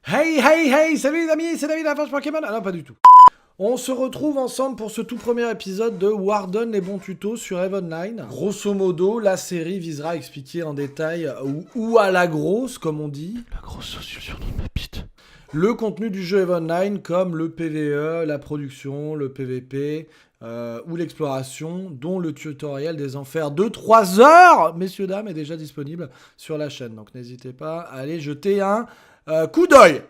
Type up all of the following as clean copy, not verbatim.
Hey, hey, hey, salut les amis, c'est David de la Forge Pokémon. Ah non, pas du tout. On se retrouve ensemble pour ce tout premier épisode de Warden les bons tutos sur EVE Online. Grosso modo, la série visera à expliquer en détail, ou à la grosse, comme on dit. La grosse sauce sur le nom de ma bite. Le contenu du jeu EVE Online, comme le PvE, la production, le PvP, ou l'exploration, dont le tutoriel des enfers de 3 heures, messieurs, dames, est déjà disponible sur la chaîne. Donc n'hésitez pas à aller jeter un coup d'œil.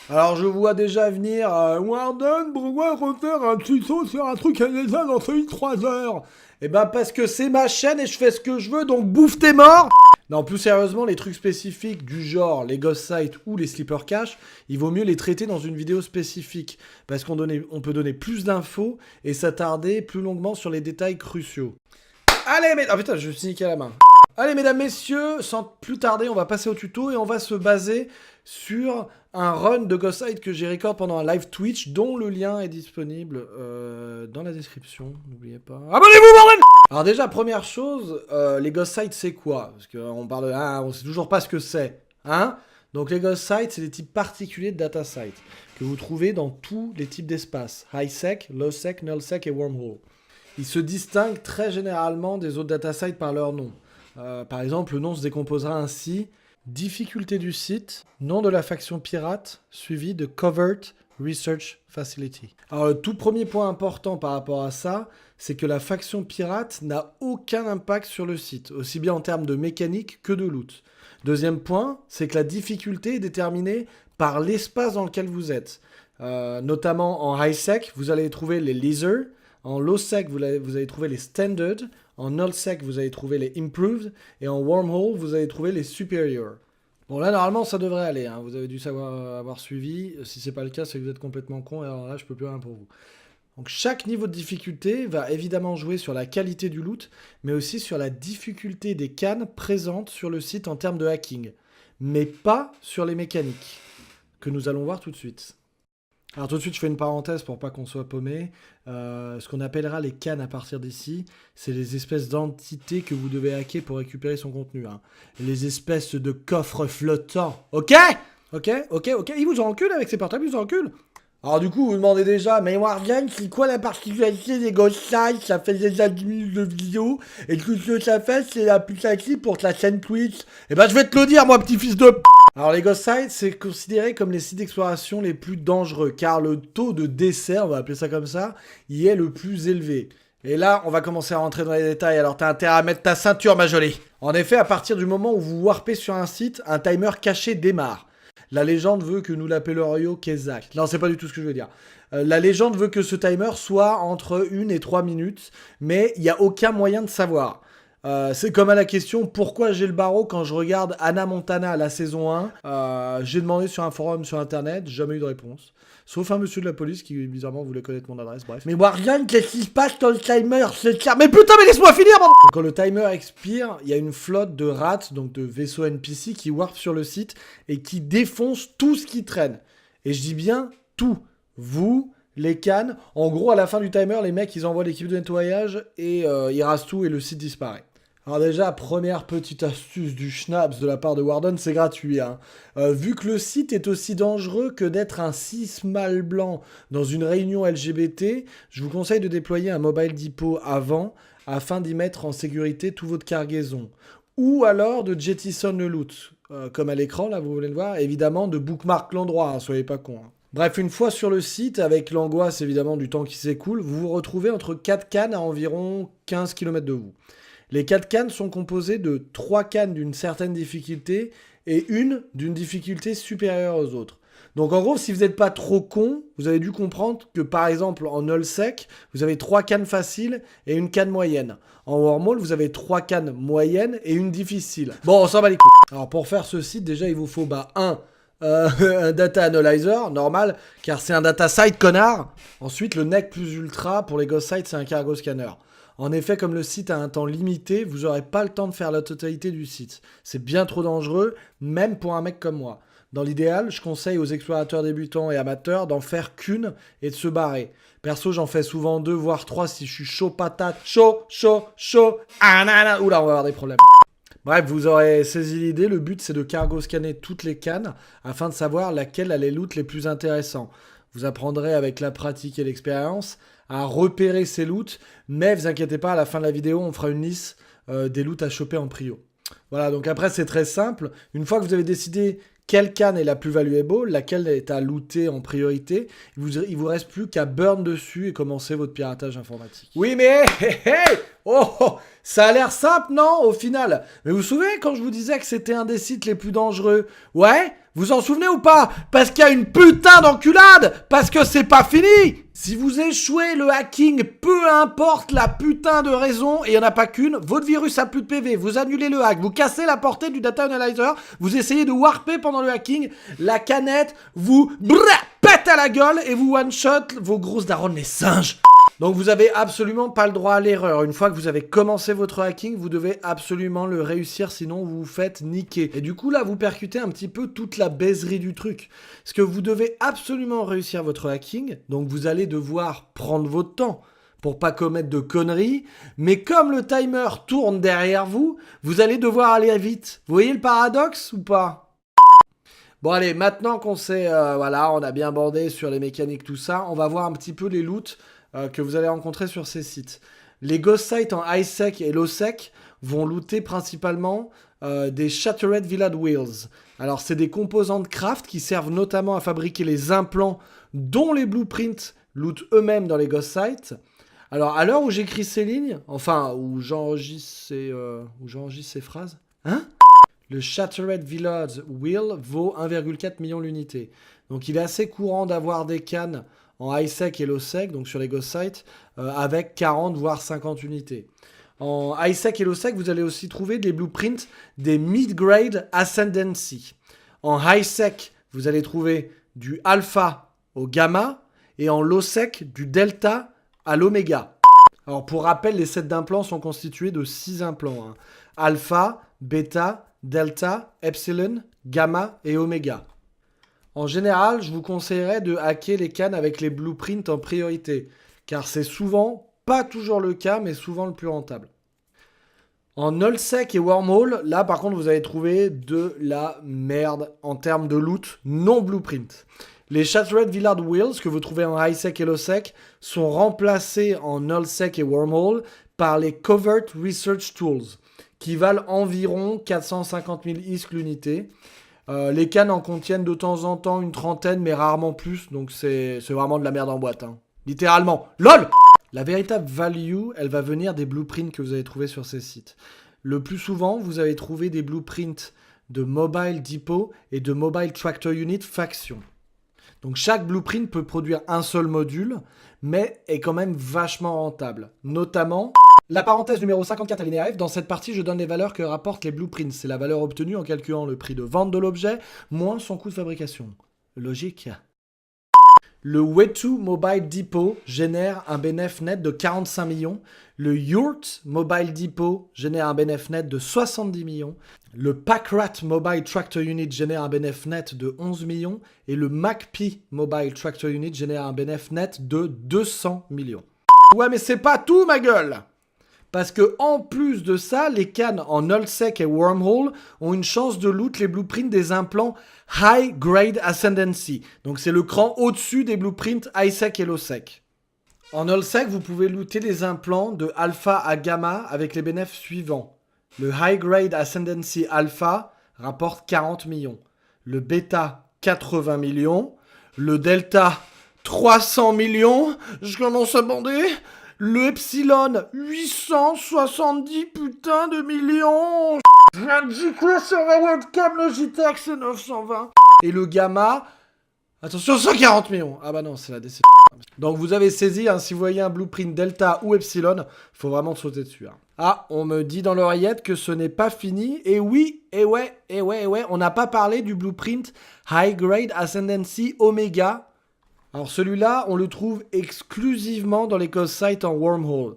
Alors je vois déjà venir Warden, pourquoi refaire un tuto sur un truc qui a déjà lancé 3 heures? Eh ben parce que c'est ma chaîne et je fais ce que je veux, donc bouffe tes morts. Non, plus sérieusement, les trucs spécifiques du genre les Ghost Sites ou les Sleeper Cache, il vaut mieux les traiter dans une vidéo spécifique, parce qu'on peut donner plus d'infos et s'attarder plus longuement sur les détails cruciaux. Allez, mais... Oh putain, je me suis niqué à la main. Allez, mesdames, messieurs, sans plus tarder, on va passer au tuto et on va se baser sur un run de Ghost Sight que j'ai record pendant un live Twitch, dont le lien est disponible dans la description. N'oubliez pas. Abonnez-vous, bordel! Alors déjà, première chose, les Ghost Sight, c'est quoi? Parce qu'on parle de... Ah, on sait toujours pas ce que c'est. Hein? Donc les Ghost Sight, c'est des types particuliers de data site que vous trouvez dans tous les types d'espaces. High sec, low sec, null sec et wormhole. Ils se distinguent très généralement des autres data sites par leur nom. Par exemple, le nom se décomposera ainsi: difficulté du site, nom de la faction pirate, suivi de Covert Research Facility. Alors, le tout premier point important par rapport à ça, c'est que la faction pirate n'a aucun impact sur le site, aussi bien en termes de mécanique que de loot. Deuxième point, c'est que la difficulté est déterminée par l'espace dans lequel vous êtes. Notamment en high sec, vous allez trouver les lizards. En low sec, vous allez trouver les standard. En null sec, vous allez trouver les improved. Et en wormhole, vous allez trouver les superior. Bon, là, normalement, ça devrait aller. Hein. Vous avez dû avoir suivi. Si c'est pas le cas, c'est que vous êtes complètement con. Et alors là, je peux plus rien pour vous. Donc, chaque niveau de difficulté va évidemment jouer sur la qualité du loot, mais aussi sur la difficulté des cannes présentes sur le site en termes de hacking. Mais pas sur les mécaniques, que nous allons voir tout de suite. Alors tout de suite, je fais une parenthèse pour pas qu'on soit paumé. Ce qu'on appellera les cannes à partir d'ici, c'est les espèces d'entités que vous devez hacker pour récupérer son contenu. Hein. Les espèces de coffres flottants. Ok? Ok? Il vous encule avec ses portables, il vous encule. Alors du coup, vous vous demandez déjà, mais Warden, c'est quoi la particularité des Ghost Sites? Ça fait déjà 10 minutes de vidéo, et tout ce que ça fait, c'est la plus active pour la chaîne Twitch. Eh ben je vais te le dire, moi petit fils de p***. Alors les Ghost Sites, c'est considéré comme les sites d'exploration les plus dangereux, car le taux de décès, on va appeler ça comme ça, y est le plus élevé. Et là, on va commencer à rentrer dans les détails, alors t'as intérêt à mettre ta ceinture, ma jolie. En effet, à partir du moment où vous warpez sur un site, un timer caché démarre. La légende veut que nous l'appellerions Kezak. Non, c'est pas du tout ce que je veux dire. La légende veut que ce timer soit entre 1 et 3 minutes, mais il n'y a aucun moyen de savoir. C'est comme à la question pourquoi j'ai le barreau quand je regarde Hannah Montana la saison 1. J'ai demandé sur un forum sur internet, jamais eu de réponse. Sauf un monsieur de la police qui bizarrement voulait connaître mon adresse, bref. Mais Warden, qu'est-ce qui se passe quand le timer se tient? Mais putain, mais laisse-moi finir, bordel! Quand le timer expire, il y a une flotte de rats, donc de vaisseaux NPC, qui warp sur le site et qui défoncent tout ce qui traîne. Et je dis bien tout. Vous, les cannes. En gros, à la fin du timer, les mecs, ils envoient l'équipe de nettoyage et ils rasent tout et le site disparaît. Alors déjà, première petite astuce du schnaps de la part de Warden, c'est gratuit. Hein. Vu que le site est aussi dangereux que d'être un cis mâle blanc dans une réunion LGBT, je vous conseille de déployer un mobile depot avant, afin d'y mettre en sécurité tout votre cargaison. Ou alors de jettison le loot, comme à l'écran, là, vous voulez le voir, évidemment de bookmark l'endroit, hein, soyez pas cons. Hein. Bref, une fois sur le site, avec l'angoisse évidemment du temps qui s'écoule, vous vous retrouvez entre 4 cannes à environ 15 km de vous. Les 4 cannes sont composées de 3 cannes d'une certaine difficulté et une d'une difficulté supérieure aux autres. Donc en gros, si vous n'êtes pas trop con, vous avez dû comprendre que par exemple en null sec, vous avez 3 cannes faciles et une canne moyenne. En wormhole, vous avez 3 cannes moyennes et une difficile. Bon, on s'en bat les couilles. Alors pour faire ce site, déjà il vous faut un data analyzer, normal, car c'est un data site, connard. Ensuite, le NEC plus ultra, pour les Ghost Sites, c'est un cargo scanner. En effet, comme le site a un temps limité, vous n'aurez pas le temps de faire la totalité du site. C'est bien trop dangereux, même pour un mec comme moi. Dans l'idéal, je conseille aux explorateurs débutants et amateurs d'en faire qu'une et de se barrer. Perso, j'en fais souvent 2, voire 3 si je suis chaud patate. Chaud. Ah, oula, on va avoir des problèmes. Bref, vous aurez saisi l'idée, le but c'est de cargo scanner toutes les cannes afin de savoir laquelle a les loots les plus intéressants. Vous apprendrez avec la pratique et l'expérience à repérer ces loots, mais vous inquiétez pas, à la fin de la vidéo, on fera une liste des loots à choper en prio. Voilà, donc après c'est très simple. Une fois que vous avez décidé quelle canne est la plus valuable, laquelle est à looter en priorité, il vous reste plus qu'à burn dessus et commencer votre piratage informatique. Oui mais oh, ça a l'air simple non au final. Mais vous vous souvenez quand je vous disais que c'était un des sites les plus dangereux? Ouais, vous en souvenez ou pas? Parce qu'il y a une putain d'enculade. Parce que c'est pas fini. Si vous échouez le hacking, peu importe la putain de raison, et il n'y en a pas qu'une, votre virus a plus de PV, vous annulez le hack, vous cassez la portée du data analyzer, vous essayez de warper pendant le hacking, la canette vous pète à la gueule et vous one-shot vos grosses darons les singes. Donc vous avez absolument pas le droit à l'erreur. Une fois que vous avez commencé votre hacking, vous devez absolument le réussir, sinon vous vous faites niquer. Et du coup là, vous percutez un petit peu toute la baiserie du truc. Parce que vous devez absolument réussir votre hacking, donc vous allez devoir prendre votre temps pour pas commettre de conneries. Mais comme le timer tourne derrière vous, vous allez devoir aller vite. Vous voyez le paradoxe ou pas ? Bon allez, maintenant qu'on sait, voilà, on a bien bandé sur les mécaniques, tout ça, on va voir un petit peu les loots que vous allez rencontrer sur ces sites. Les ghost sites en high-sec et low-sec vont looter principalement des Shattered Village Wheels. Alors c'est des composants de craft qui servent notamment à fabriquer les implants dont les blueprints lootent eux-mêmes dans les ghost sites. Alors à l'heure où j'écris ces lignes, enfin où j'enregistre ces phrases, hein ? Le Shattered Village Wheel vaut 1,4 million l'unité. Donc il est assez courant d'avoir des cannes en high-sec et low-sec, donc sur les ghost sites, avec 40 voire 50 unités. En high-sec et low-sec, vous allez aussi trouver des blueprints des mid-grade Ascendancy. En high-sec, vous allez trouver du alpha au gamma, et en low-sec, du delta à l'oméga. Alors pour rappel, les sets d'implants sont constitués de 6 implants. Alpha, bêta, delta, epsilon, gamma et oméga. En général, je vous conseillerais de hacker les cannes avec les blueprints en priorité, car c'est souvent, pas toujours le cas, mais souvent le plus rentable. En nullsec et wormhole, là par contre vous allez trouver de la merde en termes de loot non blueprint. Les Shattered Village Wheels que vous trouvez en high-sec et low-sec sont remplacés en nullsec et wormhole par les Covert Research Tools, qui valent environ 450 000 ISK l'unité. Les cannes en contiennent de temps en temps une trentaine, mais rarement plus, donc c'est vraiment de la merde en boîte. Hein. Littéralement. LOL. La véritable value, elle va venir des blueprints que vous allez trouver sur ces sites. Le plus souvent, vous allez trouver des blueprints de Mobile Depot et de Mobile Tractor Unit Faction. Donc chaque blueprint peut produire un seul module, mais est quand même vachement rentable. Notamment... La parenthèse numéro 54 alinéa F, dans cette partie, je donne les valeurs que rapportent les blueprints. C'est la valeur obtenue en calculant le prix de vente de l'objet, moins son coût de fabrication. Logique. Le Wetu Mobile Depot génère un bénéfice net de 45 millions. Le Yurt Mobile Depot génère un bénéfice net de 70 millions. Le Packrat Mobile Tractor Unit génère un bénéfice net de 11 millions. Et le MacP Mobile Tractor Unit génère un bénéfice net de 200 millions. Ouais, mais c'est pas tout, ma gueule! Parce que en plus de ça, les cannes en nullsec et wormhole ont une chance de loot les blueprints des implants High Grade Ascendancy. Donc c'est le cran au-dessus des blueprints high-sec et low-sec. En nullsec, vous pouvez looter les implants de alpha à gamma avec les bénéfices suivants. Le High Grade Ascendancy Alpha rapporte 40 millions. Le bêta, 80 millions. Le delta, 300 millions. Je commence à bander. Le Epsilon, 870 putain de millions. Je viens de gicler sur ma webcam, le JTAC, c'est 920. Et le Gamma, attention, 140 millions. Ah bah non, c'est la déception. Donc vous avez saisi, hein, si vous voyez un blueprint Delta ou Epsilon, faut vraiment sauter dessus. Hein. Ah, on me dit dans l'oreillette que ce n'est pas fini. Et oui, et ouais, on n'a pas parlé du blueprint High Grade Ascendancy Omega. Alors celui-là, on le trouve exclusivement dans les ghost sites en wormhole.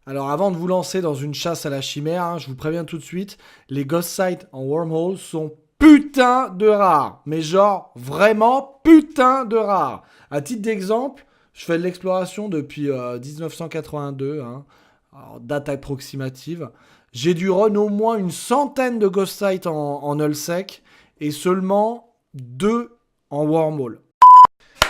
Alors avant de vous lancer dans une chasse à la chimère, hein, je vous préviens tout de suite, les ghost sites en wormhole sont putain de rares. Mais genre, vraiment putain de rares. À titre d'exemple, je fais de l'exploration depuis 1982, hein, alors, date approximative. J'ai dû run au moins une centaine de ghost sites en nullsec et seulement 2 en wormhole.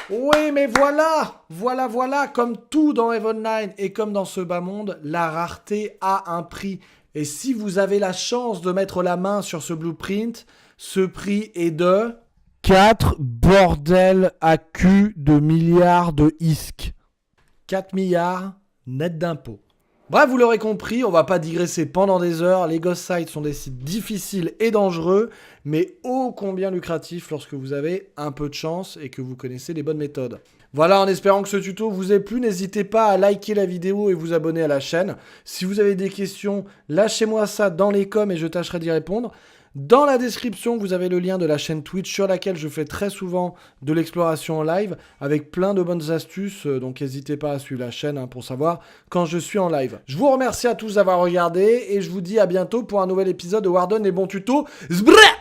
Oui, mais voilà, comme tout dans Heaven 9 et comme dans ce bas monde, la rareté a un prix. Et si vous avez la chance de mettre la main sur ce blueprint, ce prix est de 4 bordel à cul de milliards de ISK. 4 milliards net d'impôts. Bref, vous l'aurez compris, on va pas digresser pendant des heures. Les ghost sites sont des sites difficiles et dangereux, mais ô combien lucratifs lorsque vous avez un peu de chance et que vous connaissez les bonnes méthodes. Voilà, en espérant que ce tuto vous ait plu, n'hésitez pas à liker la vidéo et vous abonner à la chaîne. Si vous avez des questions, lâchez-moi ça dans les coms et je tâcherai d'y répondre. Dans la description, vous avez le lien de la chaîne Twitch sur laquelle je fais très souvent de l'exploration en live avec plein de bonnes astuces. Donc n'hésitez pas à suivre la chaîne pour savoir quand je suis en live. Je vous remercie à tous d'avoir regardé et je vous dis à bientôt pour un nouvel épisode de Warzone et bons tutos. Zbra!